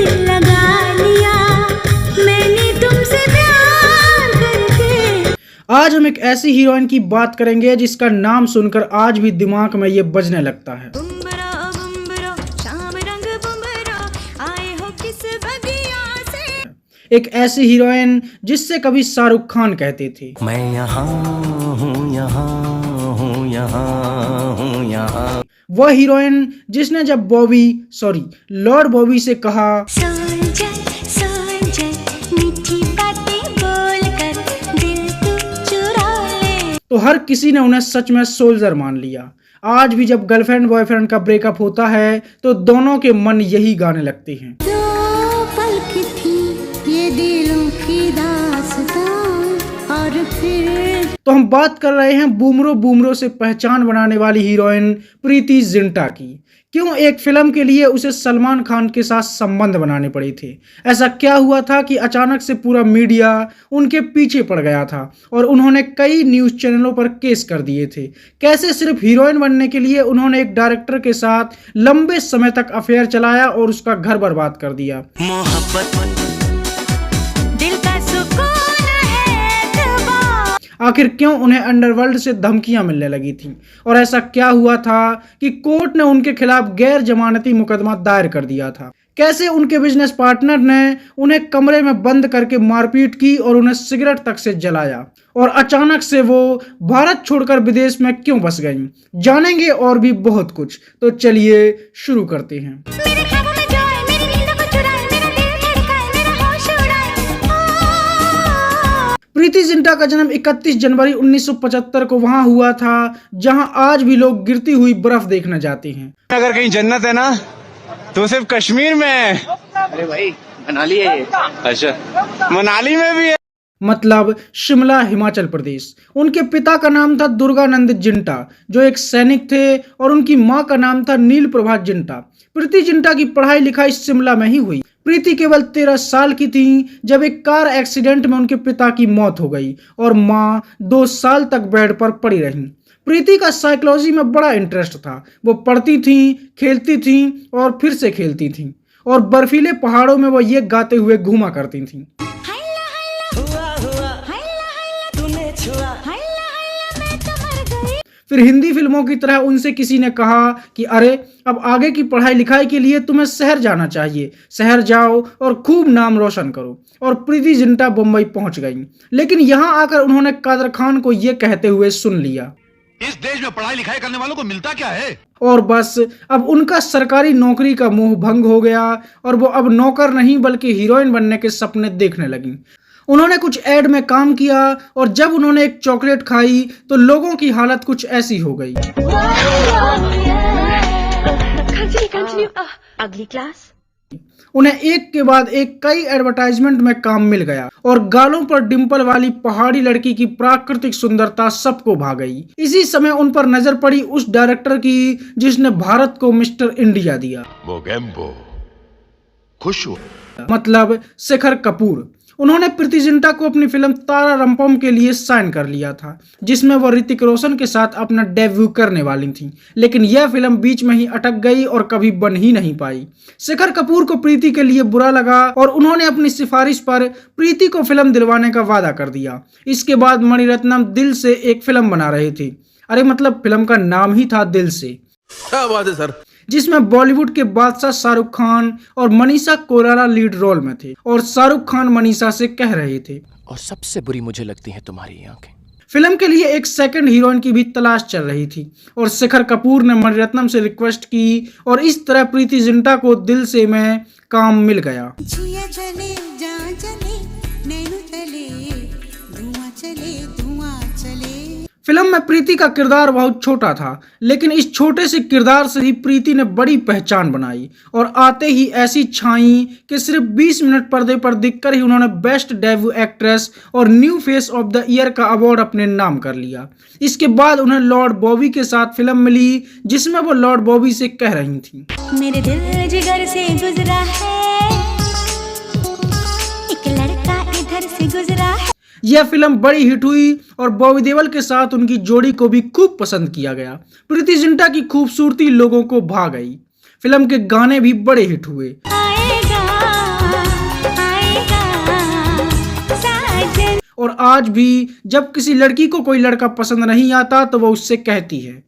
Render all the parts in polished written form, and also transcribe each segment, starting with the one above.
दिल लगा लिया मैंने तुमसे प्यार करके। आज हम एक ऐसी हीरोइन की बात करेंगे जिसका नाम सुनकर आज भी दिमाग में ये बजने लगता है। एक ऐसी हीरोइन जिससे कभी शाहरुख खान कहते थे मैं यहाँ हूँ, यहाँ हूँ, यहाँ हूँ, यहाँ। वह हीरोइन जिसने जब लॉर्ड बॉबी से कहा मीठी बातें बोलकर दिल तू चुरा ले, तो हर किसी ने उन्हें सच में सोल्जर मान लिया। आज भी जब गर्लफ्रेंड बॉयफ्रेंड का ब्रेकअप होता है तो दोनों के मन यही गाने लगते हैं। दो पल की थी ये दिलों की दास्तां और फिर। तो हम बात कर रहे हैं बूमरो से पहचान बनाने वाली हीरोइन प्रीति जिंटा की। क्यों एक फिल्म के लिए उसे सलमान खान के साथ संबंध बनाने पड़े थे? ऐसा क्या हुआ था कि अचानक से पूरा मीडिया उनके पीछे पड़ गया था और उन्होंने कई न्यूज़ चैनलों पर केस कर दिए थे? कैसे सिर्फ हीरोइन बनने के लिए उन्होंने एक डायरेक्टर के साथ लंबे समय तक अफेयर चलाया और उसका घर बर्बाद कर दिया? आखिर क्यों उन्हें अंडरवर्ल्ड से धमकियां मिलने लगी थीं? और ऐसा क्या हुआ था कि कोर्ट ने उनके खिलाफ गैर जमानती मुकदमा दायर कर दिया था? कैसे उनके बिजनेस पार्टनर ने उन्हें कमरे में बंद करके मारपीट की और उन्हें सिगरेट तक से जलाया? और अचानक से वो भारत छोड़कर विदेश में क्यों बस गईं? जानेंगे और भी बहुत कुछ। तो चलिए शुरू करते हैं। प्रीति जिंटा का जन्म 31 जनवरी 1975 को वहां हुआ था जहां आज भी लोग गिरती हुई बर्फ देखने जाते हैं। अगर कहीं जन्नत है ना तो सिर्फ कश्मीर में है। अरे भाई मनाली है ये। अच्छा, मनाली में भी है। मतलब शिमला, हिमाचल प्रदेश। उनके पिता का नाम था दुर्गानंद जिंटा जो एक सैनिक थे और उनकी मां का नाम था नील प्रभा जिंटा। प्रीति जिंटा की पढ़ाई लिखाई शिमला में ही हुई। प्रीति केवल 13 साल की थी जब एक कार एक्सीडेंट में उनके पिता की मौत हो गई और मां 2 साल तक बेड पर पड़ी रही। प्रीति का साइकोलॉजी में बड़ा इंटरेस्ट था। वो पढ़ती थीं, खेलती थीं और फिर से खेलती थीं और बर्फीले पहाड़ों में वो ये गाते हुए घूमा करती थीं। फिर हिंदी फिल्मों की तरह उनसे किसी ने कहा कि अरे अब आगे की पढ़ाई लिखाई के लिए तुम्हें शहर जाना चाहिए, शहर जाओ और खूब नाम रोशन करो। और प्रीति जिंटा बम्बई पहुंच गई। लेकिन यहां आकर उन्होंने कादर खान को यह कहते हुए सुन लिया, इस देश में पढ़ाई लिखाई करने वालों को मिलता क्या है? और बस अब उनका सरकारी नौकरी का मोह भंग हो गया और वो अब नौकर नहीं बल्कि हीरोइन बनने के सपने देखने लगी। उन्होंने कुछ एड में काम किया और जब उन्होंने एक चॉकलेट खाई तो लोगों की हालत कुछ ऐसी हो गई। अगली क्लास। उन्हें एक के बाद एक कई एडवर्टाइजमेंट में काम मिल गया और गालों पर डिंपल वाली पहाड़ी लड़की की प्राकृतिक सुंदरता सबको भा गई। इसी समय उन पर नजर पड़ी उस डायरेक्टर की जिसने भारत को मिस्टर इंडिया दिया, खुश हो मतलब शेखर कपूर। उन्होंने प्रीति जिंटा को अपनी फिल्म तारा रंपम के लिए साइन कर लिया था जिसमें वो ऋतिक रोशन के साथ अपना डेब्यू करने वाली थी। लेकिन यह फिल्म बीच में ही अटक गई और कभी बन ही नहीं पाई। शेखर कपूर को प्रीति के लिए बुरा लगा और उन्होंने अपनी सिफारिश पर प्रीति को फिल्म दिलवाने का वादा कर दिया। इसके बाद मणिरत्नम दिल से एक फिल्म बना रहे थे। अरे मतलब फिल्म का नाम ही था दिल से। क्या बात है सर। जिसमें बॉलीवुड के बादशाह शाहरुख खान और मनीषा कोइराला लीड रोल में थे और शाहरुख खान मनीषा से कह रहे थे, और सबसे बुरी मुझे लगती है तुम्हारी आंखें। फिल्म के लिए एक सेकंड हीरोइन की भी तलाश चल रही थी और शेखर कपूर ने मणिरत्नम से रिक्वेस्ट की और इस तरह प्रीति जिंटा को दिल से में काम मिल गया। फिल्म में प्रीति का किरदार बहुत छोटा था लेकिन इस छोटे से किरदार से ही प्रीति ने बड़ी पहचान बनाई और आते ही ऐसी छाई कि सिर्फ 20 मिनट पर्दे पर दिखकर ही उन्होंने बेस्ट डेब्यू एक्ट्रेस और new face of the year का अवार्ड अपने नाम कर लिया। इसके बाद उन्हें लॉर्ड बॉबी के साथ फिल्म मिली जिसमें वो लॉर्ड बॉबी से कह रही थी, मेरे दिल जिगर से गुजरा है, एक लड़का इधर से गुजरा है। यह फिल्म बड़ी हिट हुई और बॉबी देओल के साथ उनकी जोड़ी को भी खूब पसंद किया गया। प्रीति जिंटा की खूबसूरती लोगों को भा गई। फिल्म के गाने भी बड़े हिट हुए। आज भी जब किसी लड़की को कोई लड़का पसंद नहीं आता तो वो उससे कहती है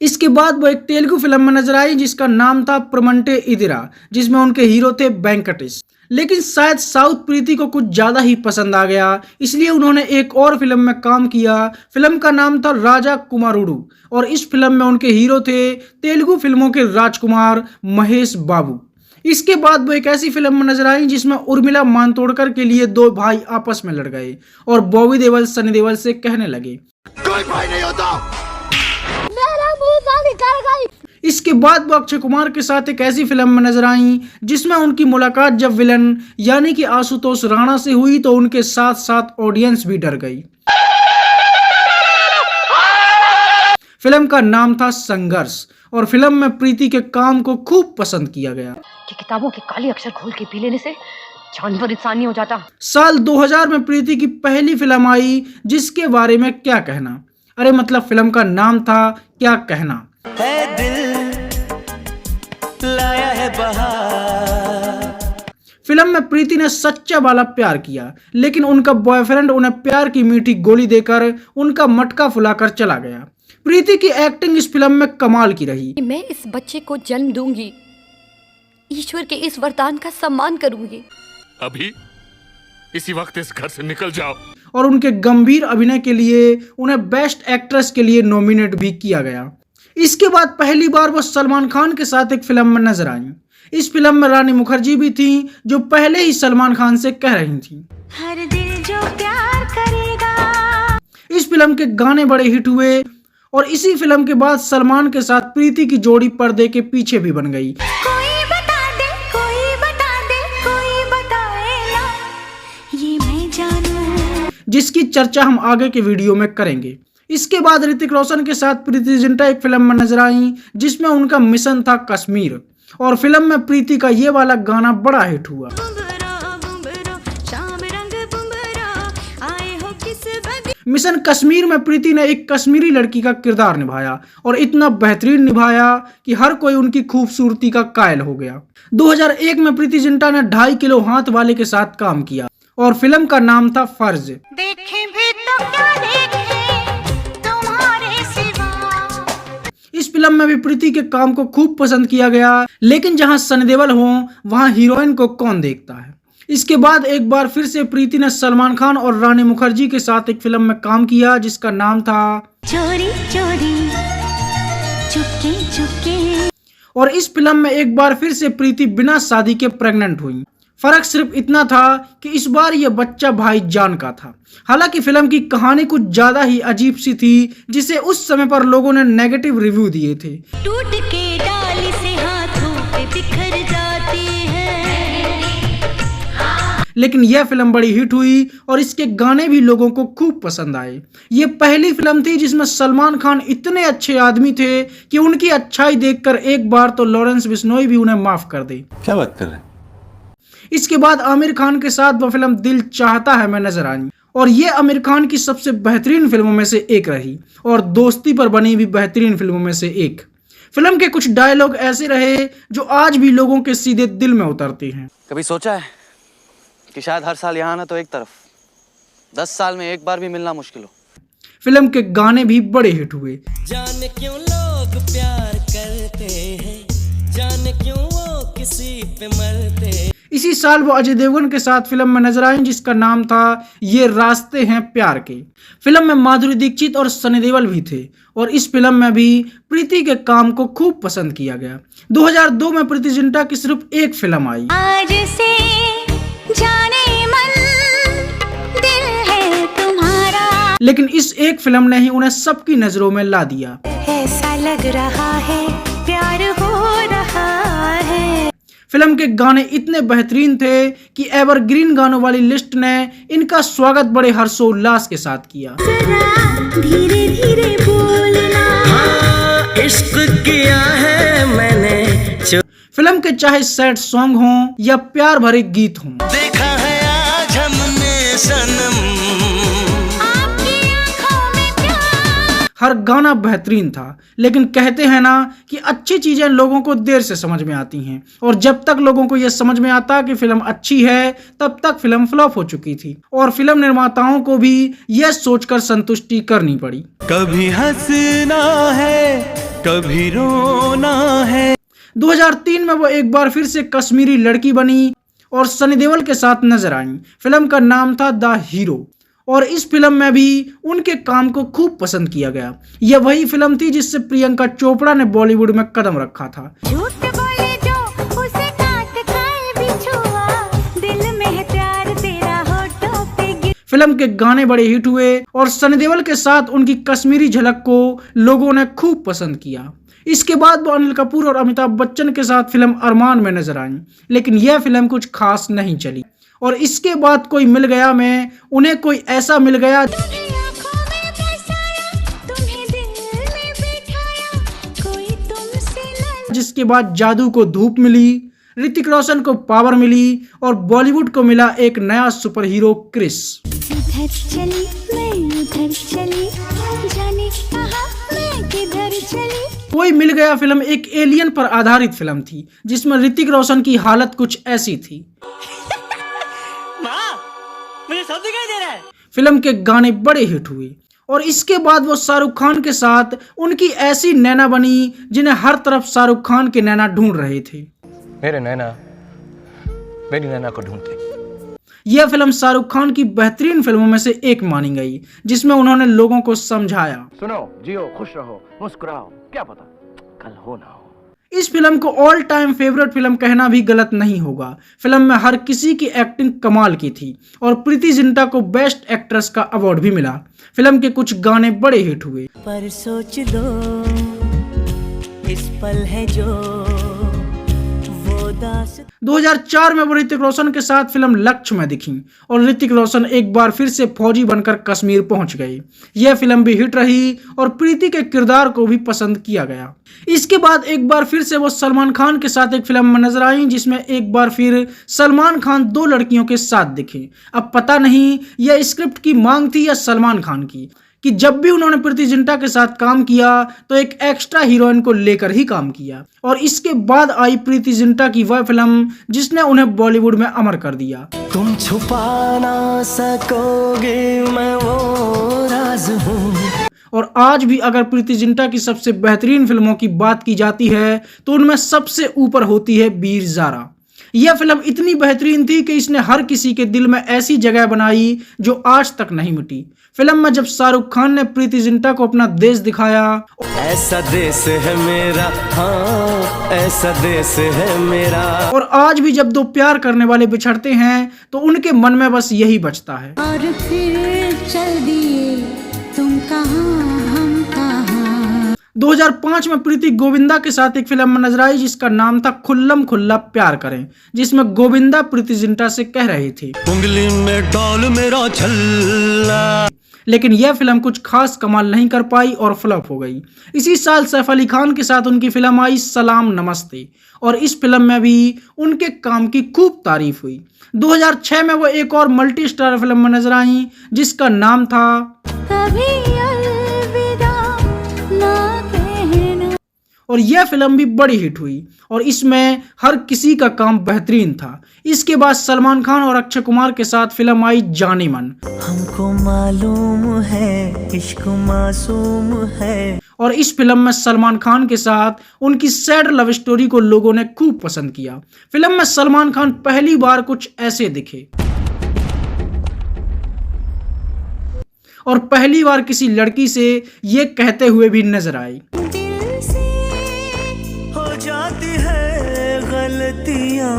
इसके बाद वो एक तेलुगु फिल्म में नजर आई जिसका नाम था प्रमंटे इदिरा, जिसमें उनके हीरो थे वेंकटेश। लेकिन शायद साउथ प्रीति को कुछ ज्यादा ही पसंद आ गया, इसलिए उन्होंने एक और फिल्म में काम किया। फिल्म का नाम था राजा कुमारुडू और इस फिल्म में उनके हीरो थे तेलुगु फिल्मों के राजकुमार महेश बाबू। इसके बाद वो एक ऐसी फिल्म में नजर आई जिसमें उर्मिला मातोंडकर के लिए दो भाई आपस में लड़ गए और बॉबी देओल सनी देओल से कहने लगे कोई भाई नहीं होता। इसके बाद वो अक्षय कुमार के साथ एक ऐसी फिल्म में नजर आई जिसमें उनकी मुलाकात जब विलन यानी कि आशुतोष राणा से हुई तो उनके साथ साथ ऑडियंस भी डर गई। फिल्म का नाम था संघर्ष और फिल्म में प्रीति के काम को खूब पसंद किया गया। कि किताबों के काले अक्षर खोल के पी लेने से जानवर इंसान नहीं हो जाता। साल 2000 में प्रीति की पहली फिल्म आई जिसके बारे में क्या कहना, अरे मतलब फिल्म का नाम था क्या कहना। है दिल लाया है बहार। फिल्म में प्रीति ने सच्चा वाला प्यार किया, लेकिन उनका बॉयफ्रेंड उन्हें प्यार की मीठी गोली देकर उनका मटका फुलाकर चला गया। प्रीति की एक्टिंग इस फिल्म में कमाल की रही। मैं इस बच्चे को जन्म दूंगी, ईश्वर के इस वरदान का सम्मान करूंगी। अभी इसी वक्त इस घर से निकल जाओ। और उनके गंभीर अभिनय के लिए उन्हें बेस्ट एक्ट्रेस के लिए नॉमिनेट भी किया गया। इसके बाद पहली बार वो सलमान खान के साथ एक फिल्म में नजर आई। इस फिल्म में रानी मुखर्जी भी थी जो पहले ही सलमान खान से कह रही थी हर दिल जो प्यार करेगा। इस फिल्म के गाने बड़े हिट हुए और इसी फिल्म के बाद सलमान के साथ प्रीति की जोड़ी पर्दे के पीछे भी बन गई। कोई बता दे, कोई बता दे, कोई बताए ना, ये मैं जानूं। जिसकी चर्चा हम आगे के वीडियो में करेंगे। इसके बाद ऋतिक रोशन के साथ प्रीति जिंटा एक फिल्म में नजर आई जिसमें उनका मिशन था कश्मीर और फिल्म में प्रीति का ये वाला गाना बड़ा हिट हुआ। मिशन कश्मीर में प्रीति ने एक कश्मीरी लड़की का किरदार निभाया और इतना बेहतरीन निभाया कि हर कोई उनकी खूबसूरती का कायल हो गया। 2001 में प्रीति जिंटा ने 2.5 किलो हाथ वाले के साथ काम किया और फिल्म का नाम था फर्ज। देखे भी तो क्या देखे तुम्हारे सिवा। इस फिल्म में भी प्रीति के काम को खूब पसंद किया गया, लेकिन जहां सनी देओल हो वहां हीरोइन को कौन देखता है। इसके बाद एक बार फिर से प्रीति ने सलमान खान और रानी मुखर्जी के साथ एक फिल्म में काम किया जिसका नाम था चोरी चोरी चुपके चुपके। और इस फिल्म में एक बार फिर से प्रीति बिना शादी के प्रेग्नेंट हुई। फर्क सिर्फ इतना था कि इस बार यह बच्चा भाईजान का था। हालांकि फिल्म की कहानी कुछ ज्यादा ही अजीब सी थी जिसे उस समय पर लोगों ने नेगेटिव रिव्यू दिए थे। टूट के डाली से हाथों पे बिखर जाती है। लेकिन यह फिल्म बड़ी हिट हुई और इसके गाने भी लोगों को खूब पसंद आए। ये पहली फिल्म थी जिसमें सलमान खान इतने अच्छे आदमी थे कि उनकी अच्छाई देखकर एक बार तो लॉरेंस बिश्नोई भी उन्हें माफ कर दे। क्या बात कर रहे हैं? इसके बाद आमिर खान के साथ वो फिल्म दिल चाहता है मैं नजर आई और ये आमिर खान की सबसे बेहतरीन फिल्मों में से एक रही और दोस्ती पर बनी भी बेहतरीन फिल्मों में से एक। फिल्म के कुछ डायलॉग ऐसे रहे जो आज भी लोगों के सीधे दिल में उतरते हैं। कभी सोचा है कि शायद हर साल यहाँ ना तो एक तरफ 10 साल में एक बार भी मिलना मुश्किल हो। फिल्म के गाने भी बड़े हिट हुए। जाने क्यों लोग प्यार करते हैं, जाने क्यों वो किसी पे मरते हैं। इसी साल वो अजय देवगन के साथ फिल्म में नजर आई जिसका नाम था ये रास्ते हैं प्यार के। फिल्म में माधुरी दीक्षित और सनी देओल भी थे और इस फिल्म में भी प्रीति के काम को खूब पसंद किया गया। 2002 में प्रीति जिंटा की सिर्फ एक फिल्म आई। आज से जाने मन दिल है तुम्हारा, लेकिन इस एक फिल्म ने ही उन्हें सबकी नजरों में ला दिया। ऐसा लग रहा है प्यार हो रहा है। फिल्म के गाने इतने बेहतरीन थे कि एवरग्रीन गानों वाली लिस्ट ने इनका स्वागत बड़े हर्षोल्लास के साथ किया। धीरे धीरे बोलना, हाँ, इश्क किया है मैंने। फिल्म के चाहे सैड सॉन्ग हों या प्यार भरे गीत हों, देखा है आज हमने सनम। आपकी आंखों में प्यार। हर गाना बेहतरीन था। लेकिन कहते हैं ना कि अच्छी चीज़ें लोगों को देर से समझ में आती हैं, और जब तक लोगों को यह समझ में आता कि फिल्म अच्छी है तब तक फिल्म फ्लॉप हो चुकी थी और फिल्म निर्माताओं को भी यह सोचकर संतुष्टि करनी पड़ी। कभी हंसना है कभी रोना है। 2003 में वो एक बार फिर से कश्मीरी लड़की बनी और सनी देओल के साथ नजर आई। फिल्म का नाम था द हीरो और इस फिल्म में भी उनके काम को खूब पसंद किया गया। यह वही फिल्म थी जिससे प्रियंका चोपड़ा ने बॉलीवुड में कदम रखा था। झूठ बोले जो उसे काट खाए बिछुआ, दिल में है प्यार तेरा होठों पे गिर। फिल्म के गाने बड़े हिट हुए और सनी देओल के साथ उनकी कश्मीरी झलक को लोगों ने खूब पसंद किया। इसके बाद वो अनिल कपूर और अमिताभ बच्चन के साथ फिल्म अरमान में नजर आई, लेकिन यह फिल्म कुछ खास नहीं चली। और इसके बाद कोई मिल गया में उन्हें कोई ऐसा मिल गया जिसके बाद जादू को धूप मिली, ऋतिक रोशन को पावर मिली और बॉलीवुड को मिला एक नया सुपर हीरो क्रिस। इधर चली मैं उधर चली, जाने कहाँ मैं किधर चली। कोई मिल गया फिल्म एक एलियन पर आधारित फिल्म थी जिसमें ऋतिक रोशन की हालत कुछ ऐसी थी। मुझे सब दिखाई दे रहा है। फिल्म के गाने बड़े हिट हुए और इसके बाद वो शाहरुख खान के साथ उनकी ऐसी नैना बनी जिन्हें हर तरफ शाहरुख खान के नैना ढूंढ रहे थे। मेरे नैना मेरी नैना को ढूंढते। यह फिल्म शाहरुख खान की बेहतरीन फिल्मों में से एक मानी गई जिसमें उन्होंने लोगों को समझाया। सुनो, जियो, खुश रहो, मुस्कुराओ, क्या पता कल हो ना हो। इस फिल्म को ऑल टाइम फेवरेट फिल्म कहना भी गलत नहीं होगा। फिल्म में हर किसी की एक्टिंग कमाल की थी और प्रीति जिंटा को बेस्ट एक्ट्रेस का अवार्ड भी मिला। फिल्म के कुछ गाने बड़े हिट हुए। पर सोच लो इस पल है जो वो दास। 2004 में वो ऋतिक रोशन के साथ फिल्म लक्ष्य में दिखी और ऋतिक रोशन एक बार फिर से फौजी बनकर कश्मीर पहुंच गए। यह फिल्म भी हिट रही और प्रीति के किरदार को भी पसंद किया गया। इसके बाद एक बार फिर से वो सलमान खान के साथ एक फिल्म में नजर आई जिसमें एक बार फिर सलमान खान दो लड़कियों के साथ दिखे। अब पता नहीं यह स्क्रिप्ट की मांग थी या सलमान खान की कि जब भी उन्होंने प्रीति जिंटा के साथ काम किया तो एक एक्स्ट्रा हीरोइन को लेकर ही काम किया। और इसके बाद आई प्रीति जिंटा की वह फिल्म जिसने उन्हें बॉलीवुड में अमर कर दिया। तुम छुपा ना सकोगे मैं वो राज हूँ। और आज भी अगर प्रीति जिंटा की सबसे बेहतरीन फिल्मों की बात की जाती है तो उनमें सबसे ऊपर होती है वीर ज़ारा। यह फिल्म इतनी बेहतरीन थी कि इसने हर किसी के दिल में ऐसी जगह बनाई जो आज तक नहीं मिटी। फिल्म में जब शाहरुख खान ने प्रीति जिंटा को अपना देश दिखाया, ऐसा देश है मेरा, हाँ ऐसा देश है मेरा। और आज भी जब दो प्यार करने वाले बिछड़ते हैं तो उनके मन में बस यही बचता है। और फिर चल दिए तुम कहाँ हम कहाँ। 2005 में प्रीति गोविंदा के साथ एक फिल्म में नजर आई जिसका नाम था खुल्लम खुल्ला प्यार करें, जिसमें गोविंदा प्रीति जिंटा से कह रहे थे उंगली में डाल मेरा छल्ला। लेकिन यह फिल्म कुछ खास कमाल नहीं कर पाई और फ्लॉप हो गई। इसी साल सैफ अली खान के साथ उनकी फिल्म आई सलाम नमस्ते और इस फिल्म में भी उनके काम की खूब तारीफ हुई। 2006 में वो एक और मल्टी स्टार फिल्म में नजर आई जिसका नाम था कभी अलविदा ना कहना। और यह फिल्म भी बड़ी हिट हुई और इसमें हर किसी का काम बेहतरीन था। इसके बाद सलमान खान और अक्षय कुमार के साथ फिल्म आई जाने मन। हमको मालूम है इश्क मासूम है। और इस फिल्म में सलमान खान के साथ उनकी सैड लव स्टोरी को लोगों ने खूब पसंद किया। फिल्म में सलमान खान पहली बार कुछ ऐसे दिखे और पहली बार किसी लड़की से ये कहते हुए भी नजर आए, दिल से हो जाती है गलतियां।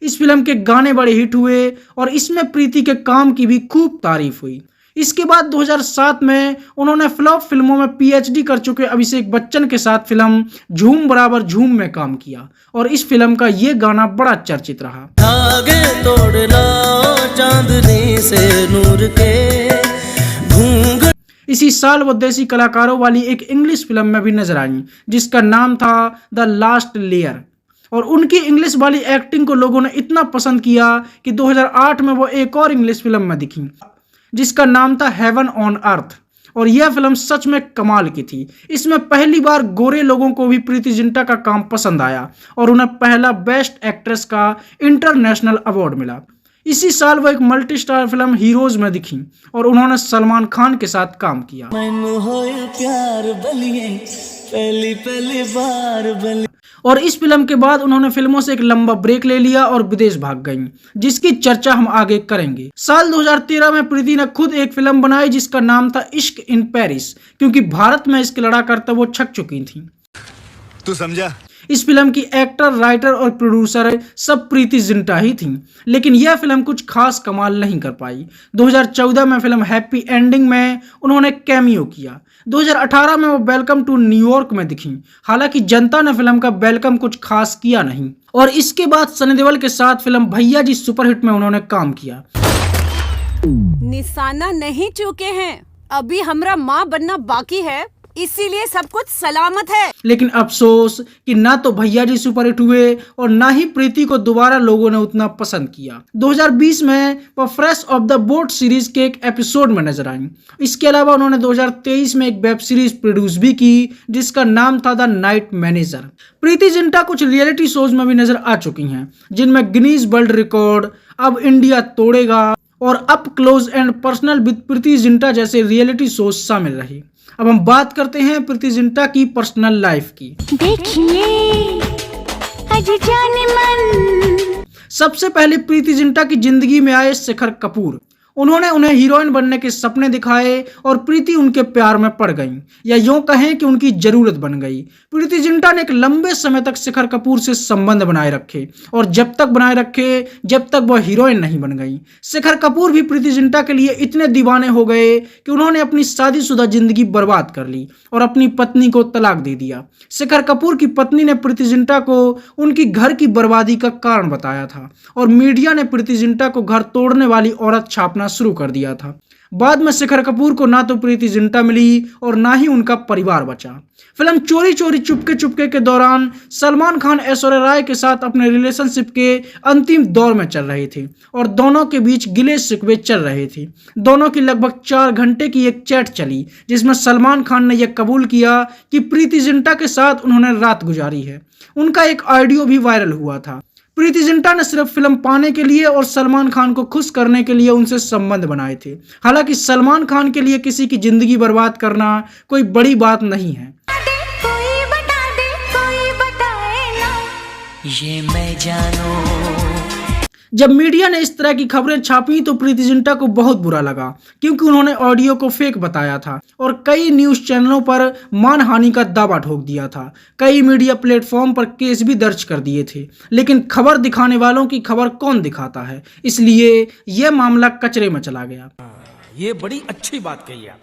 इस फिल्म के गाने बड़े हिट हुए और इसमें प्रीति के काम की भी खूब तारीफ हुई। इसके बाद 2007 में उन्होंने फ्लॉप फिल्मों में पीएचडी कर चुके अभिषेक बच्चन के साथ फिल्म झूम बराबर झूम में काम किया और इस फिल्म का ये गाना बड़ा चर्चित रहा। धागे तोड़ना चांदनी से नूर के घूंघट। इसी साल वो देसी कलाकारों वाली एक इंग्लिश फिल्म में भी नजर आई जिसका नाम था द लास्ट लेयर और उनकी इंग्लिश वाली एक्टिंग को लोगों ने इतना पसंद किया कि 2008 में वो एक और इंग्लिश फिल्म में दिखी जिसका नाम था हेवन ऑन अर्थ और यह फिल्म सच में कमाल की थी। इसमें पहली बार गोरे लोगों को भी प्रीति जिंटा का काम पसंद आया और उन्हें पहला बेस्ट एक्ट्रेस का इंटरनेशनल अवार्ड मिला। इसी साल वो एक मल्टी स्टार फिल्म हीरोज में दिखी और उन्होंने सलमान खान के साथ काम किया। मैनू होया प्यार बलिए पहली पहली बार बलिए। और इस फिल्म के बाद उन्होंने फिल्मों से एक लंबा ब्रेक ले लिया और विदेश भाग गईं, जिसकी चर्चा हम आगे करेंगे। साल 2013 में प्रीति ने खुद एक फिल्म बनाई जिसका नाम था इश्क इन पेरिस, क्योंकि भारत में इसके लड़ा करते वो छक चुकी थी। तू समझा? इस फिल्म की एक्टर, राइटर और प्रोड्यूसर सब प्रीति जिंटा ही थी, लेकिन यह फिल्म कुछ खास कमाल नहीं कर पाई। 2014 में फिल्म हैप्पी एंडिंग में उन्होंने कैमियो किया। 2018 में वो वेलकम टू न्यूयॉर्क में दिखी, हालांकि जनता ने फिल्म का वेलकम कुछ खास किया नहीं। और इसके बाद सनी देओल के साथ फिल्म भैया जी सुपरहिट में उन्होंने काम किया। निशाना नहीं चूके हैं, अभी हमरा माँ बनना बाकी है, इसीलिए सब कुछ सलामत है। लेकिन अफसोस कि ना तो भैया जी सुपरहिट हुए और ना ही प्रीति को दोबारा लोगों ने उतना पसंद किया। 2020 में वह fresh of the boat series के एक एपिसोड में नजर आई। इसके अलावा उन्होंने 2023 में एक वेब सीरीज प्रोड्यूस भी की जिसका नाम था the night manager. Preity Zinta कुछ रियलिटी शोज में भी नजर आ चुकी हैं, जिनमें गिनीज वर्ल्ड रिकॉर्ड, अब इंडिया तोड़ेगा और up close and personal with Preity Zinta जैसे रियलिटी शोज शामिल रही। अब हम बात करते हैं प्रीति जिंटा की पर्सनल लाइफ की। देखिए अजी जाने मन। सबसे पहले प्रीति जिंटा की जिंदगी में आए शिखर कपूर। उन्होंने उन्हें हीरोइन बनने के सपने दिखाए और प्रीति उनके प्यार में पड़ गई, या यूं कहें कि उनकी जरूरत बन गई। प्रीति जिंटा ने एक लंबे समय तक शिखर कपूर से संबंध बनाए रखे और जब तक बनाए रखे जब तक वह हीरोइन नहीं बन गई। शिखर कपूर भी प्रीति जिंटा के लिए इतने दीवाने हो गए कि उन्होंने अपनी शादीशुदा जिंदगी बर्बाद कर ली और अपनी पत्नी को तलाक दे दिया। शिखर कपूर की पत्नी ने प्रीति जिंटा को उनकी घर की बर्बादी का कारण बताया था और मीडिया ने प्रीति जिंटा को घर तोड़ने वाली औरत छापना शुरू कर दिया था। बाद में शिखर कपूर को ना तो प्रीति जिंटा मिली और ना ही उनका परिवार बचा। फिल्म चोरी चोरी चुपके चुपके के दौरान सलमान खान ऐश्वर्या राय के साथ अपने रिलेशनशिप के अंतिम दौर में चल रहे थे और दोनों के बीच गिले शिकवे चल रहे थे। दोनों की लगभग 4 घंटे की एक चैट चली जिसमें सलमान खान ने यह कबूल किया कि प्रीति जिंटा के साथ उन्होंने रात गुजारी है। उनका एक ऑडियो भी वायरल हुआ था। प्रीति जिंटा ने सिर्फ फिल्म पाने के लिए और सलमान खान को खुश करने के लिए उनसे संबंध बनाए थे। हालांकि सलमान खान के लिए किसी की जिंदगी बर्बाद करना कोई बड़ी बात नहीं है। कोई बता दे, कोई बताए ना। ये मैं जानू। जब मीडिया ने इस तरह की खबरें छापी तो प्रीति जिंटा को बहुत बुरा लगा, क्योंकि उन्होंने ऑडियो को फेक बताया था और कई न्यूज चैनलों पर मानहानि का दावा ठोक दिया था। कई मीडिया प्लेटफॉर्म पर केस भी दर्ज कर दिए थे, लेकिन खबर दिखाने वालों की खबर कौन दिखाता है, इसलिए यह मामला कचरे में चला गया। ये बड़ी अच्छी बात कही आप।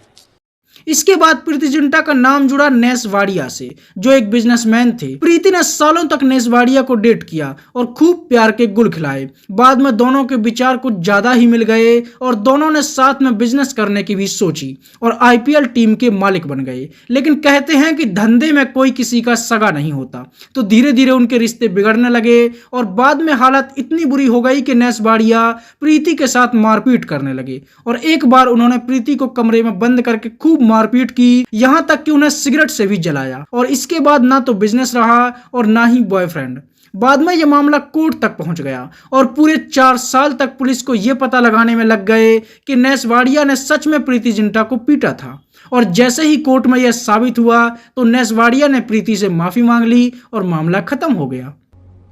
इसके बाद प्रीति जिंटा का नाम जुड़ा नेस वाडिया से, जो एक बिजनेसमैन थे। प्रीति ने सालों तक नेस वाडिया को डेट किया और खूब प्यार के गुल खिलाए। बाद में दोनों के विचार कुछ ज्यादा ही मिल गए और दोनों ने साथ में बिजनेस करने की भी सोची और आईपीएल टीम के मालिक बन गए। लेकिन कहते हैं कि धंधे में कोई किसी का सगा नहीं होता, तो धीरे धीरे उनके रिश्ते बिगड़ने लगे और बाद में हालत इतनी बुरी हो गई कि नेस वाडिया प्रीति के साथ मारपीट करने लगे और एक बार उन्होंने प्रीति को कमरे में बंद करके खूब मारपीट की, यहां तक कि उन्हें सिगरेट से भी जलाया। और इसके बाद ना तो बिजनेस रहा और ना ही बॉयफ्रेंड। बाद में यह मामला कोर्ट तक पहुंच गया और पूरे 4 साल तक पुलिस को यह पता लगाने में लग गए कि नेस वाडिया ने सच में प्रीति जिंटा को पीटा था। और जैसे ही कोर्ट में यह साबित हुआ तो नेस वाडिया ने प्रीति से माफी मांग ली और मामला खत्म हो गया।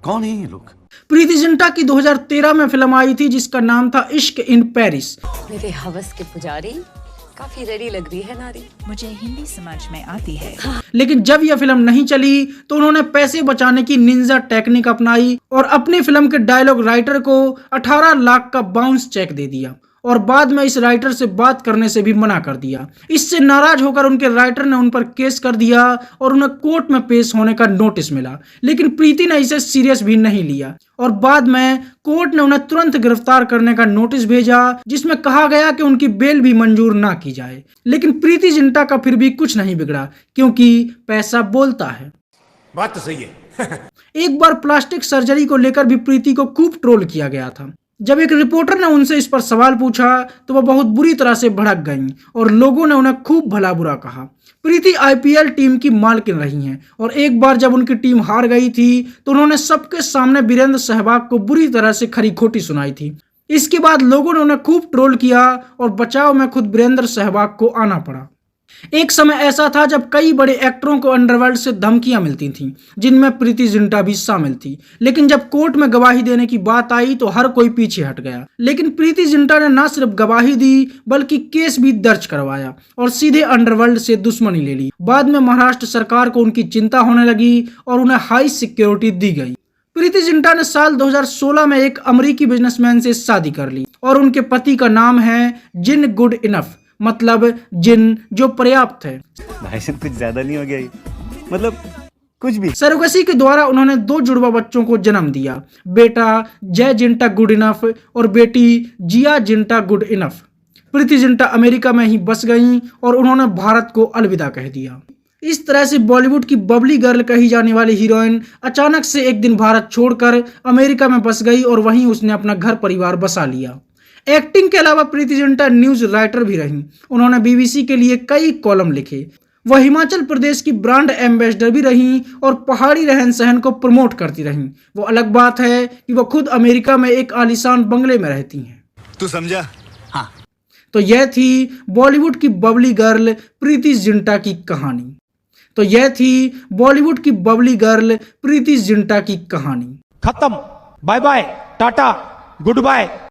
कौन है ये लोग? प्रीति जिंटा की 2013 में फिल्म आई थी जिसका नाम था इश्क इन पेरिस। मेरे हवस के पुजारी, काफी रेडी लग रही है नारी। मुझे हिंदी समझ में आती है। लेकिन जब यह फिल्म नहीं चली तो उन्होंने पैसे बचाने की निंजा टेक्निक अपनाई और अपनी फिल्म के डायलॉग राइटर को 18 लाख का बाउंस चेक दे दिया और बाद में इस राइटर से बात करने से भी मना कर दिया। इससे नाराज होकर उनके राइटर ने उन पर केस कर दिया और उन्हें कोर्ट में पेश होने का नोटिस मिला। लेकिन प्रीति ने इसे सीरियस भी नहीं लिया और बाद में कोर्ट ने उन्हें तुरंत गिरफ्तार करने का नोटिस भेजा, जिसमें कहा गया कि उनकी बेल भी मंजूर ना की जाए। लेकिन प्रीति जिंटा का फिर भी कुछ नहीं बिगड़ा, क्योंकि पैसा बोलता है। बात तो सही है। एक बार प्लास्टिक सर्जरी को लेकर भी प्रीति को खूब ट्रोल किया गया था। जब एक रिपोर्टर ने उनसे इस पर सवाल पूछा तो वह बहुत बुरी तरह से भड़क गईं और लोगों ने उन्हें खूब भला बुरा कहा। प्रीति आईपीएल टीम की मालकिन रही हैं और एक बार जब उनकी टीम हार गई थी तो उन्होंने सबके सामने वीरेंद्र सहवाग को बुरी तरह से खरी खोटी सुनाई थी। इसके बाद लोगों ने उन्हें खूब ट्रोल किया और बचाव में खुद वीरेंद्र सहवाग को आना पड़ा। एक समय ऐसा था जब कई बड़े एक्टरों को अंडरवर्ल्ड से धमकियां मिलती थीं, जिनमें प्रीति जिंटा भी शामिल थी। लेकिन जब कोर्ट में गवाही देने की बात आई तो हर कोई पीछे हट गया। लेकिन प्रीति जिंटा ने न सिर्फ गवाही दी बल्कि केस भी दर्ज करवाया और सीधे अंडरवर्ल्ड से दुश्मनी ले ली। बाद में महाराष्ट्र सरकार को उनकी चिंता होने लगी और उन्हें हाई सिक्योरिटी दी गई। प्रीति जिंटा ने साल 2016 में एक अमेरिकी बिजनेसमैन से शादी कर ली और उनके पति का नाम है जिन गुड इनफ, मतलब जिन जो पर्याप्त है। भाई साहब कुछ ज्यादा नहीं हो गया ये? मतलब कुछ भी। सरोगेसी के द्वारा उन्होंने 2 जुड़वा बच्चों को जन्म दिया, बेटा जय जिंटा गुड इनफ और बेटी जिया Zinta good enough. Preity Zinta America में ही बस गईं और उन्होंने भारत को अलविदा कह दिया। इस तरह से बॉलीवुड की बबली गर्ल कही जाने वाली हीरोइन अचानक से एक दिन भारत छोड़कर अमेरिका में बस गई और वहीं उसने अपना घर परिवार बसा लिया। एक्टिंग के अलावा प्रीति जिंटा न्यूज राइटर भी रहीं। उन्होंने बीबीसी के लिए कई कॉलम लिखे। वह हिमाचल प्रदेश की ब्रांड एम्बेसडर भी रहीं और पहाड़ी रहन सहन को प्रमोट करती रहीं। वो अलग बात है कि वह खुद अमेरिका में एक आलीशान बंगले में रहती हैं। तू समझा? हाँ। तो यह थी बॉलीवुड की बबली गर्ल प्रीति जिंटा की कहानी। खत्म। Bye bye, tata, good bye.